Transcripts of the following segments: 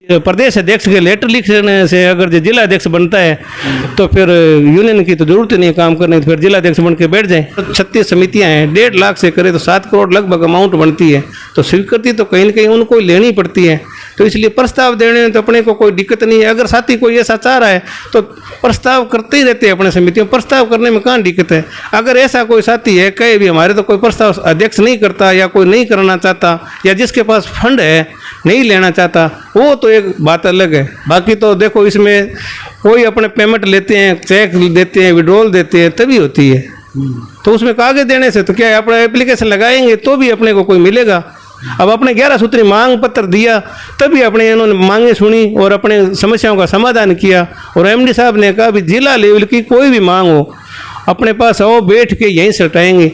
प्रदेश अध्यक्ष के लेटर लिखने से अगर जो जिला अध्यक्ष बनता है तो फिर यूनियन की तो जरूरत ही नहीं काम करने, तो फिर जिला अध्यक्ष बन के बैठ जाए। 36 समितियां हैं, 1.5 लाख से करे तो 7 करोड़ लगभग अमाउंट बनती है, तो स्वीकृति तो कहीं न कहीं उनको लेनी पड़ती है। तो इसलिए प्रस्ताव देने में तो अपने को कोई दिक्कत नहीं है। अगर साथी कोई ऐसा चाह रहा है तो प्रस्ताव करते ही रहते हैं अपने समितियों, प्रस्ताव करने में कहाँ दिक्कत है। अगर ऐसा कोई साथी है कहे भी हमारे तो कोई प्रस्ताव अध्यक्ष नहीं करता या कोई नहीं करना चाहता या जिसके पास फंड है नहीं लेना चाहता, वो तो एक बात अलग है। बाकी तो देखो इसमें कोई अपने पेमेंट लेते हैं, चेक देते हैं, विड्रॉल देते हैं तभी होती है। तो उसमें कागज देने से तो क्या है, अपना एप्लीकेशन लगाएंगे तो भी अपने को कोई मिलेगा। अब अपने 11 सूत्री मांग पत्र दिया तभी अपने इन्होंने मांगे सुनी और अपने समस्याओं का समाधान किया। और एमडी साहब ने कहा भी जिला लेवल की कोई भी मांग हो अपने पास आओ, बैठ के यहीं सटाएंगे।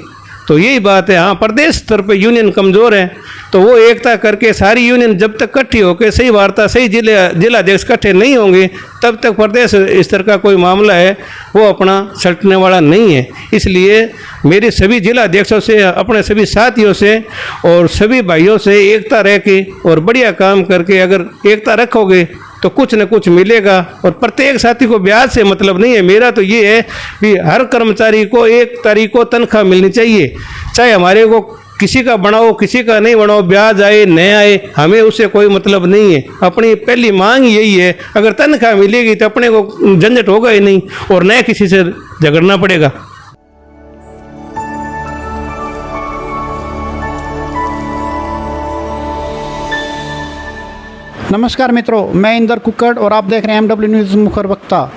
तो यही बात है। हाँ, प्रदेश स्तर पे यूनियन कमज़ोर है तो वो एकता करके सारी यूनियन जब तक इकट्ठी होकर सही वार्ता सही जिला अध्यक्ष इकट्ठे नहीं होंगे तब तक प्रदेश स्तर का कोई मामला है वो अपना सटने वाला नहीं है। इसलिए मेरे सभी जिला अध्यक्षों से, अपने सभी साथियों से और सभी भाइयों से एकता रह के और बढ़िया काम करके अगर एकता रखोगे तो कुछ न कुछ मिलेगा। और प्रत्येक साथी को ब्याज से मतलब नहीं है। मेरा तो ये है कि हर कर्मचारी को 1 तारीख को तनख्वाह मिलनी चाहिए, चाहे हमारे को किसी का बनाओ किसी का नहीं बनाओ, ब्याज आए न आए हमें उससे कोई मतलब नहीं है। अपनी पहली मांग यही है, अगर तनख्वाह मिलेगी तो अपने को झंझट होगा ही नहीं और न किसी से झगड़ना पड़ेगा। नमस्कार मित्रों, मैं इंदर कुक्कड़ और आप देख रहे हैं एमडब्ल्यू न्यूज़ मुखर वक्ता।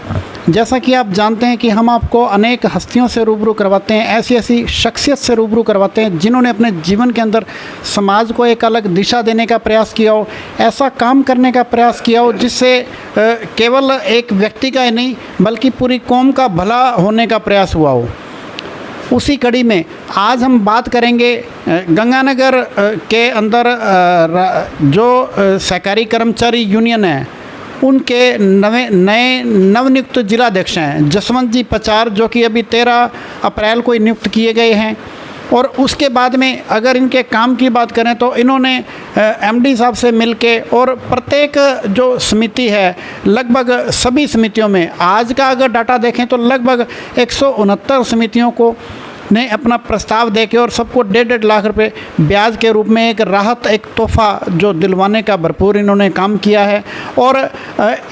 जैसा कि आप जानते हैं कि हम आपको अनेक हस्तियों से रूबरू करवाते हैं, ऐसी शख्सियत से रूबरू करवाते हैं जिन्होंने अपने जीवन के अंदर समाज को एक अलग दिशा देने का प्रयास किया हो, ऐसा काम करने का प्रयास किया हो जिससे केवल एक व्यक्ति का ही नहीं बल्कि पूरी कौम का भला होने का प्रयास हुआ हो। उसी कड़ी में आज हम बात करेंगे गंगानगर के अंदर जो सहकारी कर्मचारी यूनियन है उनके नए नवनियुक्त जिलाध्यक्ष हैं जसवंत जी पचार, जो कि अभी 13 अप्रैल को नियुक्त किए गए हैं। और उसके बाद में अगर इनके काम की बात करें तो इन्होंने एमडी साहब से मिलके और प्रत्येक जो समिति है लगभग सभी समितियों में आज का अगर डाटा देखें तो लगभग 169 समितियों को ने अपना प्रस्ताव देके और सबको 1.5 लाख रुपए ब्याज के रूप में एक राहत, एक तोहफ़ा जो दिलवाने का भरपूर इन्होंने काम किया है। और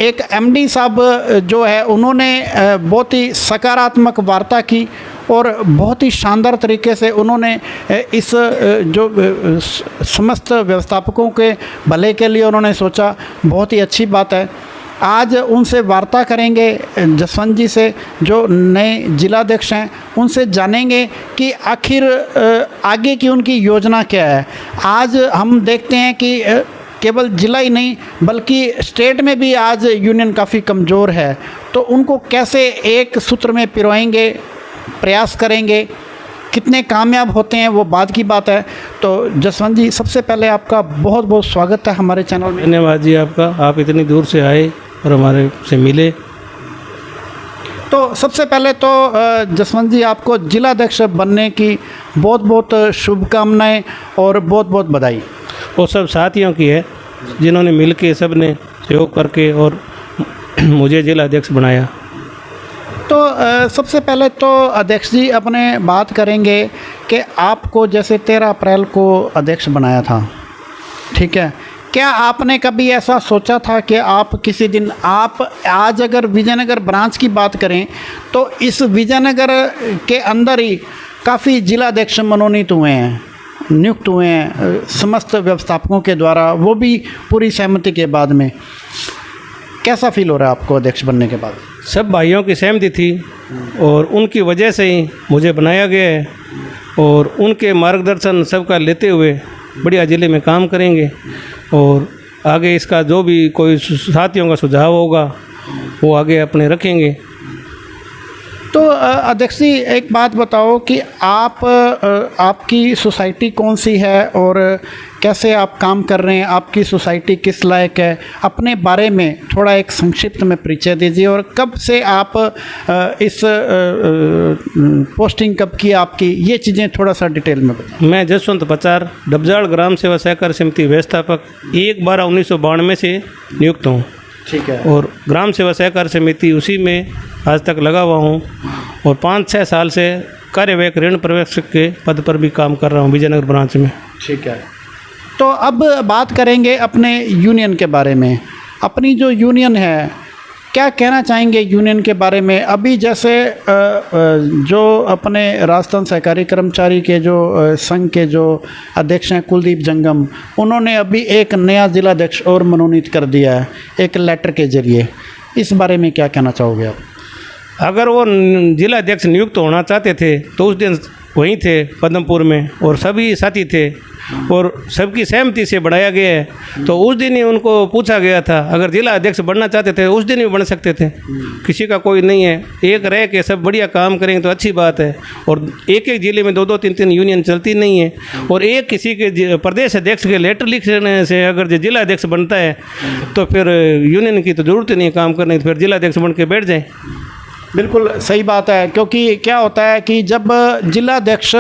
एक एमडी साहब जो है उन्होंने बहुत ही सकारात्मक वार्ता की और बहुत ही शानदार तरीके से उन्होंने इस जो समस्त व्यवस्थापकों के भले के लिए उन्होंने सोचा, बहुत ही अच्छी बात है। आज उनसे वार्ता करेंगे जसवंत जी से जो नए जिलाध्यक्ष हैं, उनसे जानेंगे कि आखिर आगे की उनकी योजना क्या है। आज हम देखते हैं कि केवल जिला ही नहीं बल्कि स्टेट में भी आज यूनियन काफ़ी कमज़ोर है, तो उनको कैसे एक सूत्र में पिरोएंगे, प्रयास करेंगे, कितने कामयाब होते हैं वो बाद की बात है। तो जसवंत जी, सबसे पहले आपका बहुत बहुत स्वागत है हमारे चैनल में। धन्यवाद जी आपका, आप इतनी दूर से आए और हमारे से मिले। तो सबसे पहले तो जसवंत जी आपको जिलाध्यक्ष बनने की बहुत बहुत शुभकामनाएं और बहुत बहुत बधाई। वो सब साथियों की है जिन्होंने मिल के सब ने सहयोग करके और मुझे जिला अध्यक्ष बनाया। तो सबसे पहले तो अध्यक्ष जी अपने बात करेंगे कि आपको जैसे 13 अप्रैल को अध्यक्ष बनाया था, ठीक है, क्या आपने कभी ऐसा सोचा था कि आप किसी दिन आप आज अगर विजयनगर ब्रांच की बात करें तो इस विजयनगर के अंदर ही काफ़ी जिलाध्यक्ष मनोनीत हुए हैं, नियुक्त हुए हैं समस्त व्यवस्थापकों के द्वारा, वो भी पूरी सहमति के बाद में। कैसा फील हो रहा है आपको अध्यक्ष बनने के बाद? सब भाइयों की सहमति थी और उनकी वजह से ही मुझे बनाया गया है और उनके मार्गदर्शन सबका लेते हुए बढ़िया ज़िले में काम करेंगे। और आगे इसका जो भी कोई साथियों का सुझाव होगा वो आगे अपने रखेंगे। तो अध्यक्ष जी एक बात बताओ कि आपकी सोसाइटी कौन सी है और कैसे आप काम कर रहे हैं, आपकी सोसाइटी किस लायक है, अपने बारे में थोड़ा एक संक्षिप्त में परिचय दीजिए। और कब से आप इस पोस्टिंग कब की आपकी, ये चीज़ें थोड़ा सा डिटेल में बताएं। मैं जसवंत पचार डबजाड़ ग्राम सेवा सहकार समिति व्यवस्थापक 1/12/1992 से नियुक्त हूँ। ठीक है। और ग्राम सेवा सहकार समिति उसी में आज तक लगा हुआ हूँ और 5-6 साल से कार्यवाहक ऋण पर्यवेक्षक के पद पर भी काम कर रहा हूँ विजयनगर ब्रांच में। ठीक है। तो अब बात करेंगे अपने यूनियन के बारे में। अपनी जो यूनियन है, क्या कहना चाहेंगे यूनियन के बारे में? अभी जैसे जो अपने राजस्थान सहकारी कर्मचारी के जो संघ के जो अध्यक्ष हैं कुलदीप जंगम, उन्होंने अभी एक नया जिलाध्यक्ष और मनोनीत कर दिया है एक लेटर के जरिए। इस बारे में क्या कहना चाहोगे आप? अगर वो जिलाध्यक्ष नियुक्त होना चाहते थे तो उस दिन वहीं थे पद्मपुर में और सभी साथी थे और सबकी सहमति से बढ़ाया गया है। तो उस दिन ही उनको पूछा गया था, अगर जिला अध्यक्ष बनना चाहते थे उस दिन भी बन सकते थे, किसी का कोई नहीं है। एक रह के सब बढ़िया काम करेंगे तो अच्छी बात है। और एक एक जिले में 2-2 3-3 यूनियन चलती नहीं है। और एक किसी के प्रदेश अध्यक्ष के लेटर लिखने से अगर जिला अध्यक्ष बनता है तो फिर यूनियन की तो ज़रूरत ही नहीं है काम करने, तो फिर जिला अध्यक्ष बन के बैठ जाए। बिल्कुल सही बात है, क्योंकि क्या होता है कि जब जिलाध्यक्ष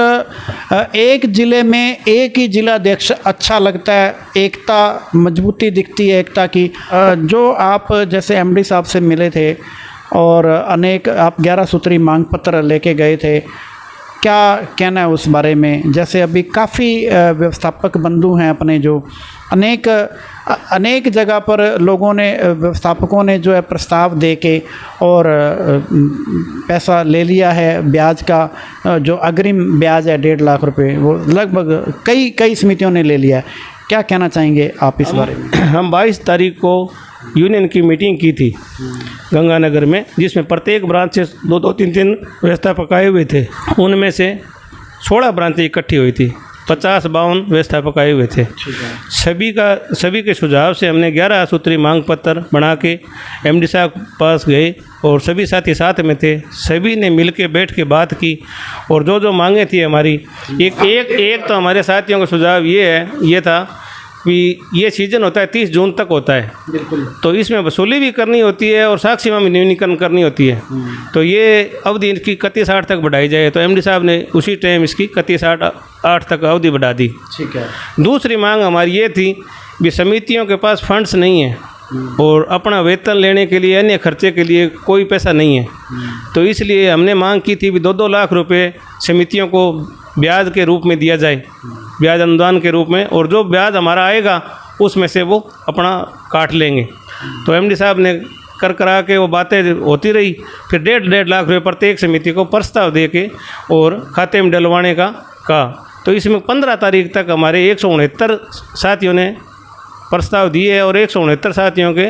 एक ज़िले में एक ही जिलाध्यक्ष अच्छा लगता है, एकता मजबूती दिखती है एकता की। जो आप जैसे एमडी साहब से मिले थे और अनेक आप 11 सूत्री मांग पत्र लेके गए थे, क्या कहना है उस बारे में? जैसे अभी काफ़ी व्यवस्थापक बंधु हैं अपने, जो अनेक जगह पर लोगों ने, व्यवस्थापकों ने जो है प्रस्ताव दे के और पैसा ले लिया है ब्याज का, जो अग्रिम ब्याज है 1.5 लाख रुपए, वो लगभग कई समितियों ने ले लिया है। क्या कहना चाहेंगे आप इस बारे में? हम 22 तारीख को यूनियन की मीटिंग की थी गंगानगर में, जिसमें प्रत्येक ब्रांच से 2-2 3-3 व्यवस्थापक आए हुए थे। उनमें से 16 ब्रांचें इकट्ठी हुई थी, 50-52 व्यवस्थापक आए हुए थे। सभी के सुझाव से हमने 11 सूत्री मांग पत्र बना के एमडी साहब पास गए और सभी साथी साथ में थे। सभी ने मिल के बैठ के बात की और जो मांगे थी हमारी, एक तो हमारे साथियों का सुझाव ये था कि ये सीजन होता है 30 जून तक होता है, बिल्कुल, तो इसमें वसूली भी करनी होती है और साख सीमा में न्यूनीकरण करनी होती है। तो ये अवधि इसकी 31/8 तक बढ़ाई जाए, तो एमडी साहब ने उसी टाइम इसकी 31/8 तक अवधि बढ़ा दी। ठीक है। दूसरी मांग हमारी ये थी कि समितियों के पास फंड्स नहीं है और अपना वेतन लेने के लिए, अन्य खर्चे के लिए कोई पैसा नहीं है। तो इसलिए हमने मांग की थी कि 2-2 लाख रुपए समितियों को ब्याज के रूप में दिया जाए, ब्याज अनुदान के रूप में, और जो ब्याज हमारा आएगा उसमें से वो अपना काट लेंगे। तो एमडी साहब ने करा के वो बातें होती रही। फिर 1.5 लाख रुपये प्रत्येक समिति को प्रस्ताव दे के और खाते में डलवाने का कहा। तो इसमें 15 तारीख तक हमारे 169 साथियों ने प्रस्ताव दिए और 169 साथियों के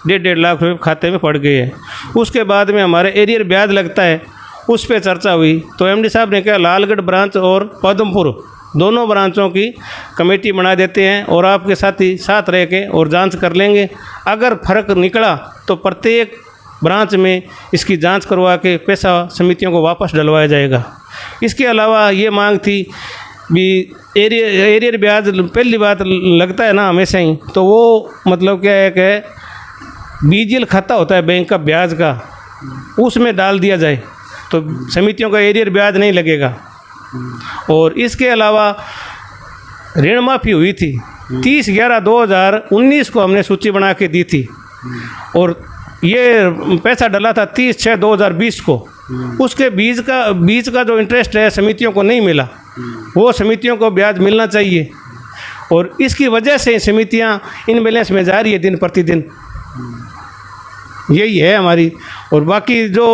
1.5 लाख रुपये खाते में पड़ गए हैं। उसके बाद में हमारे एरियर ब्याज लगता है, उस पर चर्चा हुई। तो एमडी साहब ने कहा लालगढ़ ब्रांच और पद्मपुर दोनों ब्रांचों की कमेटी बना देते हैं और आपके साथी साथ रह के और जांच कर लेंगे। अगर फ़र्क निकला तो प्रत्येक ब्रांच में इसकी जांच करवा के पैसा समितियों को वापस डलवाया जाएगा। इसके अलावा ये मांग थी भी एरियर ब्याज पहली बात लगता है ना हमेशा ही, तो वो मतलब क्या है कि बीजीएल खाता होता है बैंक का ब्याज का, उसमें डाल दिया जाए तो समितियों का एरियर ब्याज नहीं लगेगा। और इसके अलावा ऋण माफ़ी हुई थी 30/11/2019 को हमने सूची बना के दी थी और ये पैसा डला था 30/6/2020 को। उसके बीच का जो इंटरेस्ट है समितियों को नहीं मिला, वो समितियों को ब्याज मिलना चाहिए और इसकी वजह से समितियां इन बैलेंस में जा रही है दिन प्रतिदिन। यही है हमारी। और बाकी जो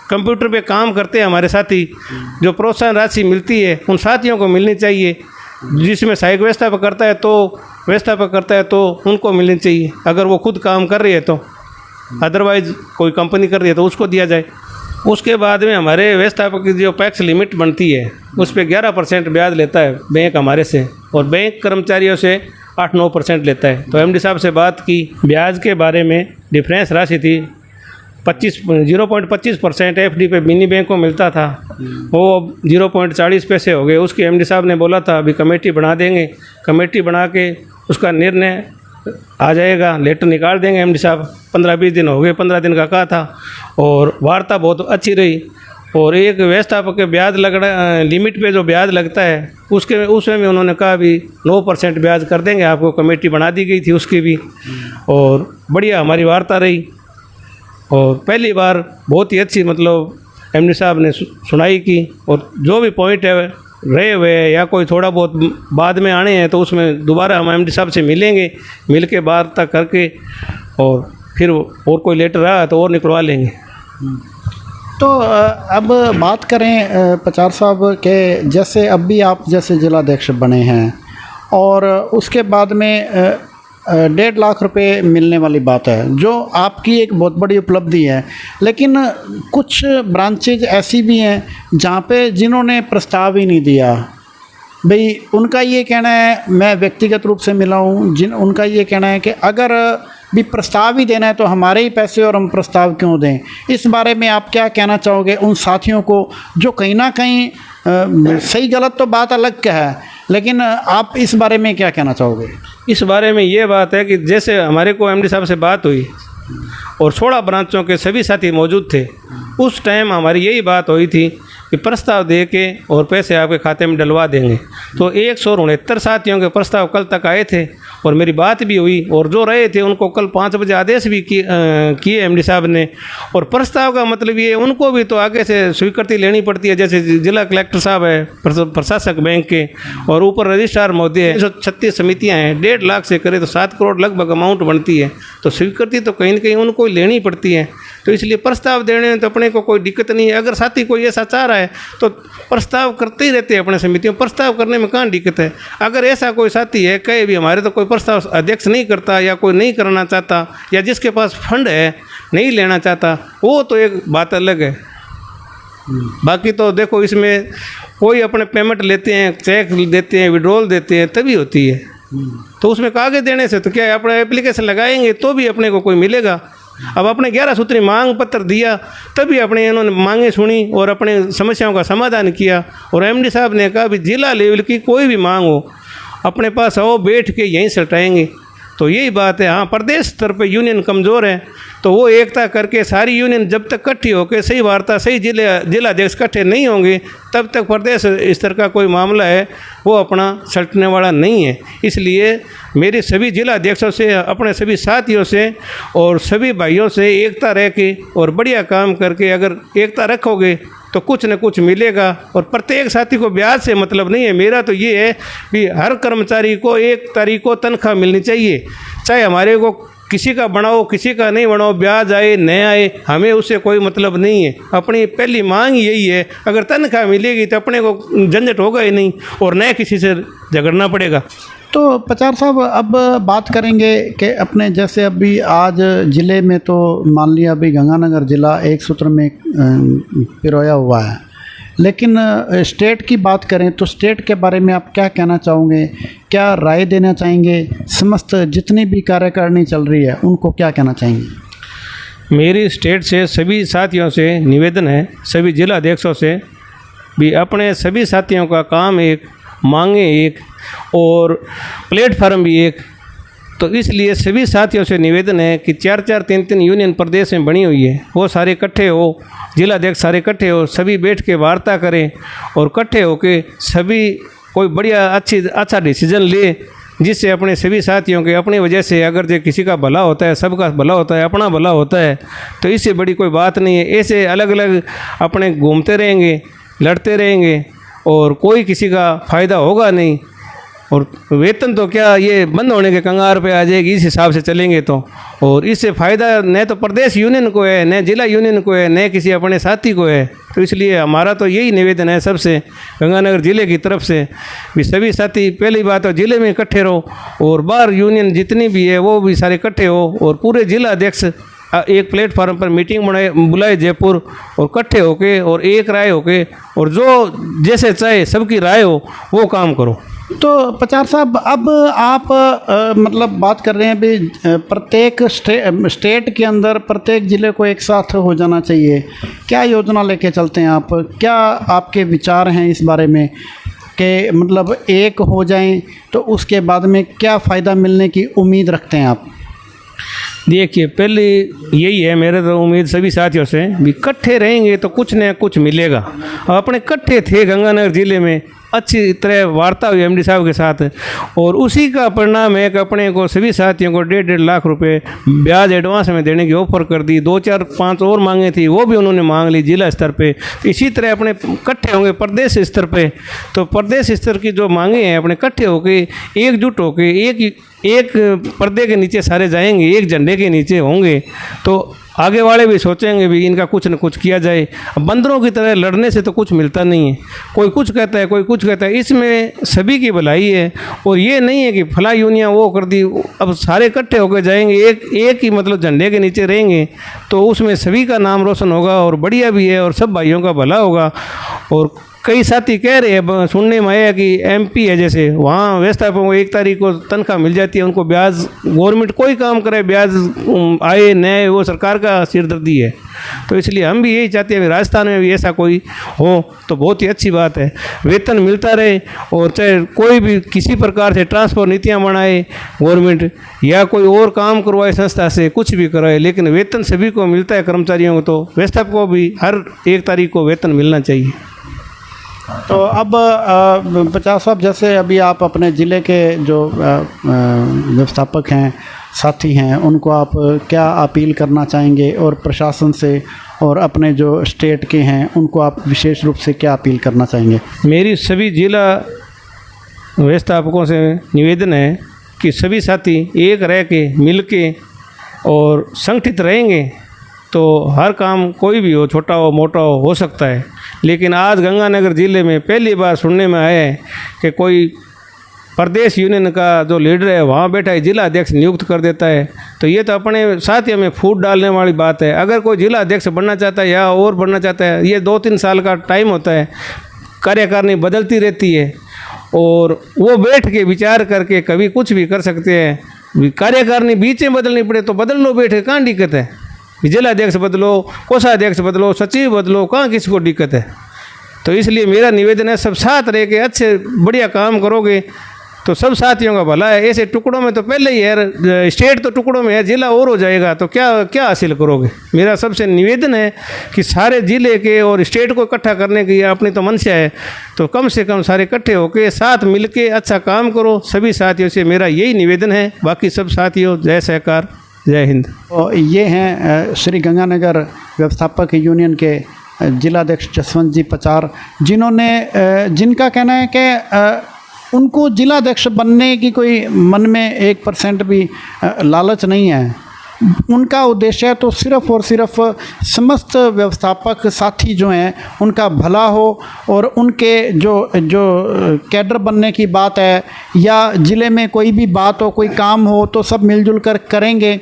कंप्यूटर पे काम करते हैं हमारे साथी, जो प्रोत्साहन राशि मिलती है उन साथियों को मिलनी चाहिए। जिसमें सहायक व्यवस्थापक करता है तो उनको मिलनी चाहिए, अगर वो खुद काम कर रही है तो। अदरवाइज़ कोई कंपनी कर रही है तो उसको दिया जाए। उसके बाद में हमारे व्यवस्थापक की जो पैक्स लिमिट बनती है उस पर 11% ब्याज लेता है बैंक हमारे से, और बैंक कर्मचारियों से 8-9% लेता है। तो एमडी साहब से बात की, ब्याज के बारे में डिफरेंस राशि थी 0.25% FD पे मिनी बैंक को मिलता था, वो अब 0.40 पैसे हो गए। उसके MD साहब ने बोला था अभी कमेटी बना देंगे, कमेटी बना के उसका निर्णय आ जाएगा, लेटर निकाल देंगे MD साहब। 15-20 दिन हो गए, 15 दिन का कहा था और वार्ता बहुत अच्छी रही। और एक व्यवस्थापक के ब्याज लगना लिमिट पे जो ब्याज लगता है उसमें भी उन्होंने कहा भी 9% ब्याज कर देंगे आपको, कमेटी बना दी गई थी उसकी भी। और बढ़िया हमारी वार्ता रही और पहली बार बहुत ही अच्छी मतलब MD साहब ने सुनाई की। और जो भी पॉइंट है रहे हुए या कोई थोड़ा बहुत बाद में आने हैं तो उसमें दोबारा हम MD साहब से मिलेंगे, मिल के वार्ता करके और फिर और कोई लेटर आया तो और निकलवा लेंगे। तो अब बात करें पचार साहब के, जैसे अब भी आप जैसे जिलाध्यक्ष बने हैं और उसके बाद में 1.5 लाख रुपए मिलने वाली बात है, जो आपकी एक बहुत बड़ी उपलब्धि है। लेकिन कुछ ब्रांचेज ऐसी भी हैं जहाँ पे जिन्होंने प्रस्ताव ही नहीं दिया। भाई उनका ये कहना है, मैं व्यक्तिगत रूप से मिला हूँ, उनका ये कहना है कि अगर भी प्रस्ताव ही देना है तो हमारे ही पैसे और हम प्रस्ताव क्यों दें। इस बारे में आप क्या कहना चाहोगे उन साथियों को जो कहीं ना कहीं सही गलत तो बात अलग का है, लेकिन आप इस बारे में क्या कहना चाहोगे? इस बारे में ये बात है कि जैसे हमारे को MD साहब से बात हुई और 16 ब्रांचों के सभी साथी मौजूद थे, उस टाइम हमारी यही बात हुई थी कि प्रस्ताव दे के और पैसे आपके खाते में डलवा देंगे। तो 169 साथियों के प्रस्ताव कल तक आए थे और मेरी बात भी हुई और जो रहे थे उनको कल 5 बजे आदेश भी किए MD साहब ने। और प्रस्ताव का मतलब ये उनको भी तो आगे से स्वीकृति लेनी पड़ती है, जैसे जिला कलेक्टर साहब है, प्रशासक बैंक के, और ऊपर रजिस्ट्रार महोदय है। 36 समितियाँ हैं, 1.5 लाख से करे तो 7 करोड़ लगभग अमाउंट बनती है, तो स्वीकृति तो कहीं ना कहीं उनको लेनी पड़ती है। तो इसलिए प्रस्ताव देने में तो अपने को कोई दिक्कत नहीं है। अगर साथी कोई ऐसा चाह रहा है तो प्रस्ताव करते ही रहते हैं अपने समितियों, प्रस्ताव करने में कहाँ दिक्कत है। अगर ऐसा कोई साथी है कहे भी हमारे तो कोई प्रस्ताव अध्यक्ष नहीं करता या कोई नहीं करना चाहता या जिसके पास फंड है नहीं लेना चाहता, वो तो एक बात अलग है। बाकी तो देखो इसमें कोई अपने पेमेंट लेते हैं, चेक देते हैं, विड्रॉल देते हैं, तभी होती है। तो उसमें कागज देने से तो क्या है, अपना एप्लीकेशन लगाएंगे तो भी अपने को कोई मिलेगा। अब अपने 11 सूत्री मांग पत्र दिया तभी अपने इन्होंने मांगे सुनी और अपने समस्याओं का समाधान किया। और MD साहब ने कहा भी जिला लेवल की कोई भी मांग हो अपने पास आओ, बैठ के यहीं सटाएंगे। तो यही बात है। हाँ, प्रदेश स्तर पे यूनियन कमज़ोर है तो वो एकता करके सारी यूनियन जब तक इकट्ठी होकर सही वार्ता, सही जिलाध्यक्ष इकट्ठे नहीं होंगे तब तक प्रदेश स्तर का कोई मामला है वो अपना सटने वाला नहीं है। इसलिए मेरे सभी जिलाध्यक्षों से, अपने सभी साथियों से और सभी भाइयों से एकता रह के और बढ़िया काम करके अगर एकता रखोगे तो कुछ न कुछ मिलेगा। और प्रत्येक साथी को ब्याज से मतलब नहीं है। मेरा तो ये है कि हर कर्मचारी को 1 तारीख को तनख्वाह मिलनी चाहिए, चाहे हमारे को किसी का बनाओ किसी का नहीं बनाओ, ब्याज आए न आए हमें उससे कोई मतलब नहीं है। अपनी पहली मांग यही है, अगर तनख्वाह मिलेगी तो अपने को झंझट होगा ही नहीं और न किसी से झगड़ना पड़ेगा। तो पचार साहब अब बात करेंगे कि अपने जैसे अभी आज ज़िले में तो मान लिया अभी गंगानगर ज़िला एक सूत्र में पिरोया हुआ है, लेकिन स्टेट की बात करें तो स्टेट के बारे में आप क्या कहना चाहोगे, क्या राय देना चाहेंगे? समस्त जितनी भी कार्यकारिणी चल रही है उनको क्या कहना चाहेंगे? मेरी स्टेट से सभी साथियों से निवेदन है, सभी जिला अध्यक्षों से भी अपने सभी साथियों का काम एक, मांगे एक और प्लेटफार्म भी एक। तो इसलिए सभी साथियों से निवेदन है कि 4-4, 3-3 यूनियन प्रदेश में बनी हुई है, वो सारे इकट्ठे हो, जिला अध्यक्ष सारे इकट्ठे हो, सभी बैठ के वार्ता करें और इकट्ठे होके सभी कोई बढ़िया अच्छा डिसीजन ले, जिससे अपने सभी साथियों के अपनी वजह से अगर जो किसी का भला होता है, सबका भला होता है, अपना भला होता है, तो इससे बड़ी कोई बात नहीं है। ऐसे अलग अलग अपने घूमते रहेंगे, लड़ते रहेंगे और कोई किसी का फ़ायदा होगा नहीं। और वेतन तो क्या ये बंद होने के कंगार पे आ जाएगी इस हिसाब से चलेंगे तो। और इससे फ़ायदा न तो प्रदेश यूनियन को है, न जिला यूनियन को है, न किसी अपने साथी को है। तो इसलिए हमारा तो यही निवेदन है सबसे, गंगानगर ज़िले की तरफ से भी सभी साथी पहली बात है ज़िले में इकट्ठे रहो और बाहर यूनियन जितनी भी है वो भी सारे इकट्ठे हो और पूरे जिला अध्यक्ष एक प्लेटफार्म पर मीटिंग बुलाए जयपुर और इकट्ठे होके और एक राय होके और जो जैसे चाहे सबकी राय हो वो काम करो। तो पचार साहब, अब आप मतलब बात कर रहे हैं भी प्रत्येक स्टेट के अंदर प्रत्येक ज़िले को एक साथ हो जाना चाहिए। क्या योजना लेके चलते हैं आप? क्या आपके विचार हैं इस बारे में कि मतलब एक हो जाएं तो उसके बाद में क्या फ़ायदा मिलने की उम्मीद रखते हैं आप? देखिए, पहले यही है मेरे तो उम्मीद सभी साथियों से भी इकट्ठे रहेंगे तो कुछ न कुछ मिलेगा। अब अपने इकट्ठे थे गंगानगर ज़िले में, अच्छी तरह वार्ता हुई एमडी साहब के साथ, और उसी का परिणाम है कि अपने को सभी साथियों को 1.5 लाख रुपए ब्याज एडवांस में देने की ऑफर कर दी। 2 4 5 और मांगे थी, वो भी उन्होंने मांग ली जिला स्तर पे। इसी तरह अपने इकट्ठे होंगे प्रदेश स्तर पे, तो प्रदेश स्तर की जो मांगे हैं अपने इकट्ठे होके एकजुट होके एक पर्दे के नीचे सारे जाएंगे, एक झंडे के नीचे होंगे, तो आगे वाले भी सोचेंगे भी इनका कुछ न कुछ किया जाए। अब बंदरों की तरह लड़ने से तो कुछ मिलता नहीं है, कोई कुछ कहता है कोई कुछ कहता है, इसमें सभी की भलाई है। और ये नहीं है कि फला यूनियन वो कर दी, अब सारे इकट्ठे होकर जाएंगे, एक ही मतलब झंडे के नीचे रहेंगे, तो उसमें सभी का नाम रोशन होगा और बढ़िया भी है और सब भाइयों का भला होगा। और कई साथी कह रहे हैं, सुनने में आया कि एमपी है जैसे, वहाँ व्यवस्थापकों को 1 तारीख को तनख्वाह मिल जाती है, उनको ब्याज, गवर्नमेंट कोई काम करे ब्याज आए न आए वो सरकार का सिरदर्दी है। तो इसलिए हम भी यही चाहते हैं राजस्थान में भी ऐसा कोई हो तो बहुत ही अच्छी बात है, वेतन मिलता रहे। और चाहे कोई भी किसी प्रकार से ट्रांसपोर्ट नीतियाँ बनाए गवर्नमेंट, या कोई और काम करवाए संस्था से, कुछ भी कराए, लेकिन वेतन सभी को मिलता है कर्मचारियों को, तो व्यवस्थापकों को भी हर 1 तारीख को वेतन मिलना चाहिए। तो अब पचास साहब, जैसे अभी आप अपने ज़िले के जो व्यवस्थापक हैं, साथी हैं, उनको आप क्या अपील करना चाहेंगे, और प्रशासन से और अपने जो स्टेट के हैं उनको आप विशेष रूप से क्या अपील करना चाहेंगे? मेरी सभी जिला व्यवस्थापकों से निवेदन है कि सभी साथी एक रह के मिल के और संगठित रहेंगे तो हर काम कोई भी हो, छोटा हो मोटा हो सकता है। लेकिन आज गंगानगर ज़िले में पहली बार सुनने में आया है कि कोई प्रदेश यूनियन का जो लीडर है वहाँ बैठा है जिला अध्यक्ष नियुक्त कर देता है, तो ये तो अपने साथ ही हमें फूट डालने वाली बात है। अगर कोई जिला अध्यक्ष बनना चाहता है या और बनना चाहता है, ये 2-3 साल का टाइम होता है, कार्यकारिणी बदलती रहती है और वो बैठ के विचार करके कभी कुछ भी कर सकते हैं। कार्यकारिणी बीच में बदलनी पड़े तो बदल लो, बैठे कहाँ दिक्कत है? जिला अध्यक्ष बदलो, कोषाध्यक्ष बदलो, सचिव बदलो, कहाँ किसी को दिक्कत है? तो इसलिए मेरा निवेदन है, सब साथ रह के अच्छे बढ़िया काम करोगे तो सब साथियों का भला है। ऐसे टुकड़ों में तो पहले ही है, स्टेट तो टुकड़ों में है, जिला और हो जाएगा तो क्या क्या हासिल करोगे? मेरा सबसे निवेदन है कि सारे जिले के और स्टेट को इकट्ठा करने की अपनी तो मंशा है, तो कम से कम सारे इकट्ठे होकर साथ मिल के अच्छा काम करो। सभी साथियों से मेरा यही निवेदन है। बाकी सब साथियों, जय सहकार, जय हिंद। और ये हैं श्री गंगानगर व्यवस्थापक यूनियन के जिलाध्यक्ष जसवंत जी पचार, जिन्होंने जिनका कहना है कि उनको जिलाध्यक्ष बनने की कोई मन में 1% भी लालच नहीं है। उनका उद्देश्य तो सिर्फ़ और सिर्फ समस्त व्यवस्थापक साथी जो हैं उनका भला हो, और उनके जो कैडर बनने की बात है या ज़िले में कोई भी बात हो, कोई काम हो तो सब मिलजुल कर करेंगे,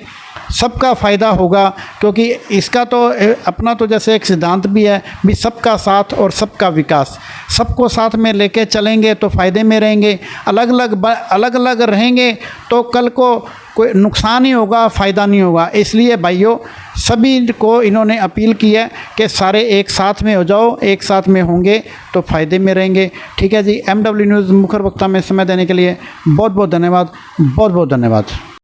सबका फ़ायदा होगा। क्योंकि इसका तो अपना तो जैसे एक सिद्धांत भी है भी सबका साथ और सबका विकास, सबको साथ में लेके चलेंगे तो फ़ायदे में रहेंगे। अलग अलग रहेंगे तो कल को कोई नुकसान ही होगा, फ़ायदा नहीं होगा। इसलिए भाइयों, सभी को इन्होंने अपील की है कि सारे एक साथ में हो जाओ, एक साथ में होंगे तो फ़ायदे में रहेंगे। ठीक है जी। MW न्यूज़ मुखर वक्ता में समय देने के लिए बहुत बहुत धन्यवाद, बहुत बहुत धन्यवाद।